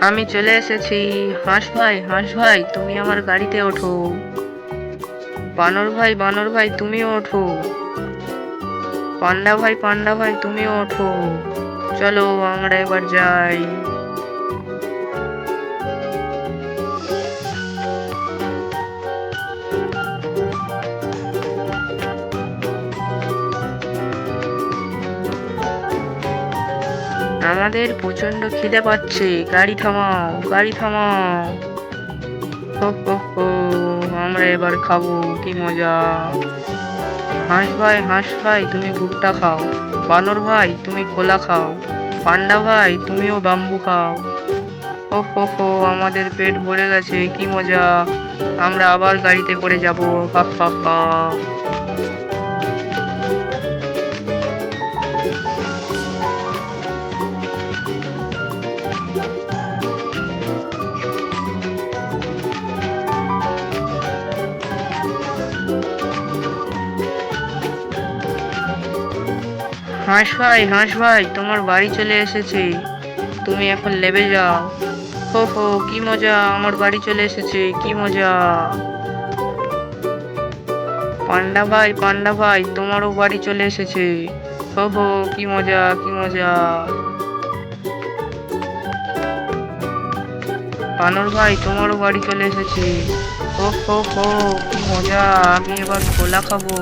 আমি চলে এসেছি। হাঁস ভাই তুমি আমার গাড়িতে ওঠো। বানর ভাই তুমিও ওঠো। পান্ডা ভাই তুমিও ওঠো। চলো আমরা এবার যাই। আমাদের প্রচন্ড খিদে পাচ্ছে, গাড়ি থামাও গাড়ি থামাও। হো হো হো, আমরা এবার খাবো, কি মজা। হাঁস ভাই তুমি ভুট্টা খাও। বানর ভাই তুমি কোলা খাও। পান্ডা ভাই তুমিও বাম্বু খাও। হো হো হো, আমাদের পেট ভরে গেছে, কি মজা। আমরা আবার গাড়িতে করে যাবো। হা হা হা। হাঁস ভাই তোমার বাড়ি চলে এসেছে, তুমি এখন লেবে যাও। হো হো, কি মজা, আমার বাড়ি চলে এসেছে, কি মজা। পান্ডা ভাই তোমারও বাড়ি চলে এসেছে। হো হো, কি মজা কি মজা। বানর ভাই তোমারও বাড়ি চলে এসেছে। হো হো হো, কি মজা, আমি এবার কোলা খাবো।